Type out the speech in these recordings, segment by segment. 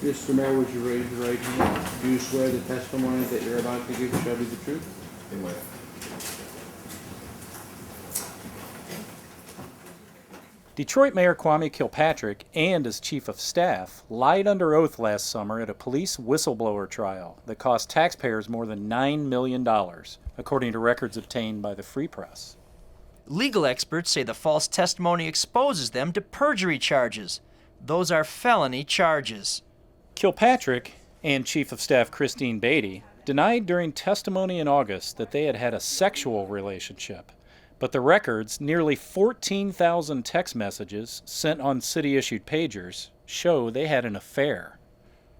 Mr. Mayor, would you raise your right hand? Do you swear the testimony that you're about to give shall be the truth? Amen. Detroit Mayor Kwame Kilpatrick and his chief of staff lied under oath last summer at a police whistleblower trial that cost taxpayers more than $9 million, according to records obtained by the Free Press. Legal experts say the false testimony exposes them to perjury charges. Those are felony charges. Kilpatrick and Chief of Staff Christine Beatty denied during testimony in August that they had had a sexual relationship, but the records, nearly 14,000 text messages sent on city-issued pagers, show they had an affair.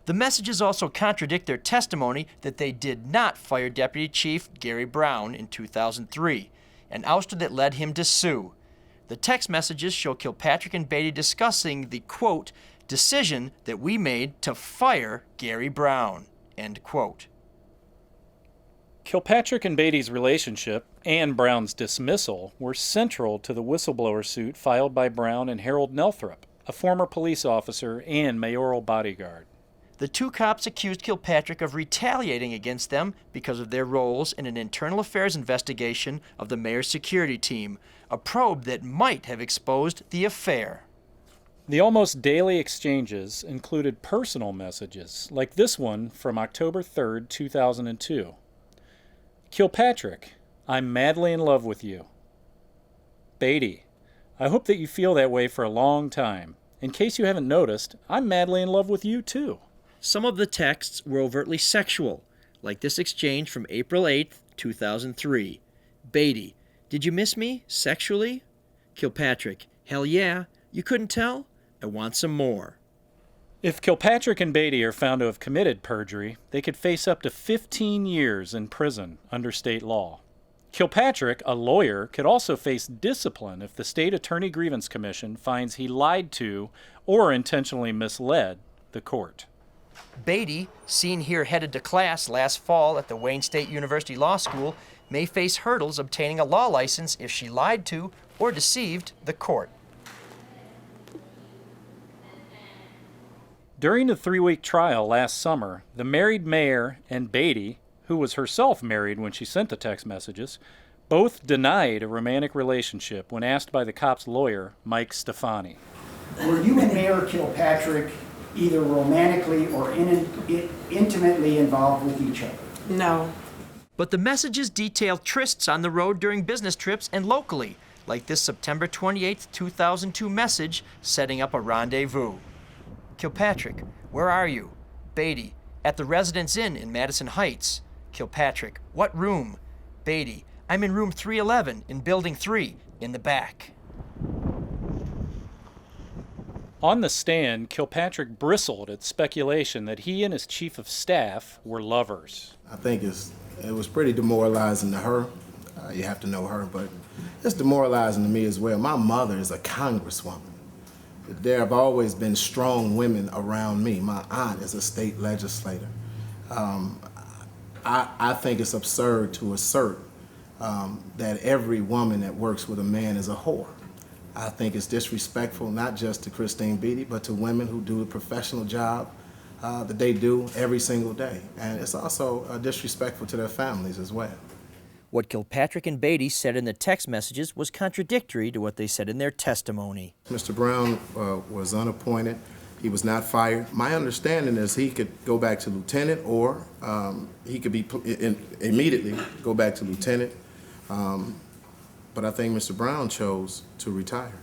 The messages also contradict their testimony that they did not fire Deputy Chief Gary Brown in 2003, an ouster that led him to sue. The text messages show Kilpatrick and Beatty discussing the, quote, decision that we made to fire Gary Brown, end quote. Kilpatrick and Beatty's relationship and Brown's dismissal were central to the whistleblower suit filed by Brown and Harold Nelthrop, a former police officer and mayoral bodyguard. The two cops accused Kilpatrick of retaliating against them because of their roles in an internal affairs investigation of the mayor's security team, a probe that might have exposed the affair. The almost daily exchanges included personal messages, like this one from October 3, 2002. Kilpatrick, I'm madly in love with you. Beatty, I hope that you feel that way for a long time. In case you haven't noticed, I'm madly in love with you too. Some of the texts were overtly sexual, like this exchange from April 8, 2003. Beatty, did you miss me sexually? Kilpatrick, hell yeah, you couldn't tell? I want some more. If Kilpatrick and Beatty are found to have committed perjury, they could face up to 15 years in prison under state law. Kilpatrick, a lawyer, could also face discipline if the State Attorney Grievance Commission finds he lied to or intentionally misled the court. Beatty, seen here headed to class last fall at the Wayne State University Law School, may face hurdles obtaining a law license if she lied to or deceived the court. During the 3-week trial last summer, the married mayor and Beatty, who was herself married when she sent the text messages, both denied a romantic relationship when asked by the cop's lawyer, Mike Stefani. Were you and Mayor Kilpatrick either romantically or intimately involved with each other? No. But the messages detail trysts on the road during business trips and locally, like this September 28, 2002 message setting up a rendezvous. Kilpatrick, where are you? Beatty, at the Residence Inn in Madison Heights. Kilpatrick, what room? Beatty, I'm in room 311 in building 3, in the back. On the stand, Kilpatrick bristled at speculation that he and his chief of staff were lovers. I think it was pretty demoralizing to her. You have to know her, but it's demoralizing to me as well. My mother is a congresswoman. There have always been strong women around me. My aunt is a state legislator. I think it's absurd to assert that every woman that works with a man is a whore. I think it's disrespectful not just to Christine Beatty, but to women who do a professional job that they do every single day. And it's also disrespectful to their families as well. What Kilpatrick and Beatty said in the text messages was contradictory to what they said in their testimony. Mr. Brown was unappointed. He was not fired. My understanding is he could go back to lieutenant, or he could be immediately go back to lieutenant. But I think Mr. Brown chose to retire.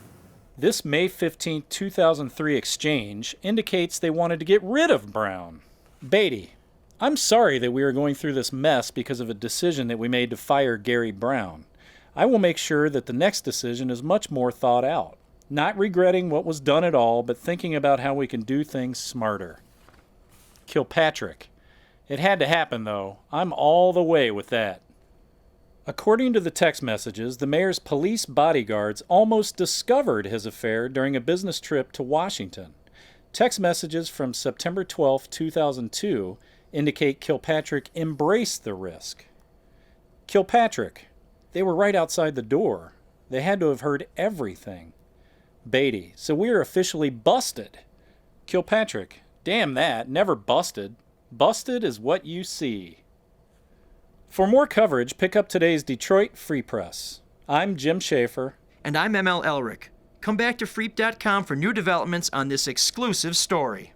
This May 15, 2003 exchange indicates they wanted to get rid of Brown. Beatty, I'm sorry that we are going through this mess because of a decision that we made to fire Gary Brown. I will make sure that the next decision is much more thought out, not regretting what was done at all, but thinking about how we can do things smarter. Kilpatrick, it had to happen though. I'm all the way with that. According to the text messages, the mayor's police bodyguards almost discovered his affair during a business trip to Washington. Text messages from September 12, 2002 indicate Kilpatrick embraced the risk. Kilpatrick, they were right outside the door. They had to have heard everything. Beatty, so we are officially busted. Kilpatrick, Damn that, never busted. Busted is what you see. For more coverage, pick up today's Detroit Free Press. I'm Jim Schaefer. And I'm ML Elric. Come back to freep.com for new developments on this exclusive story.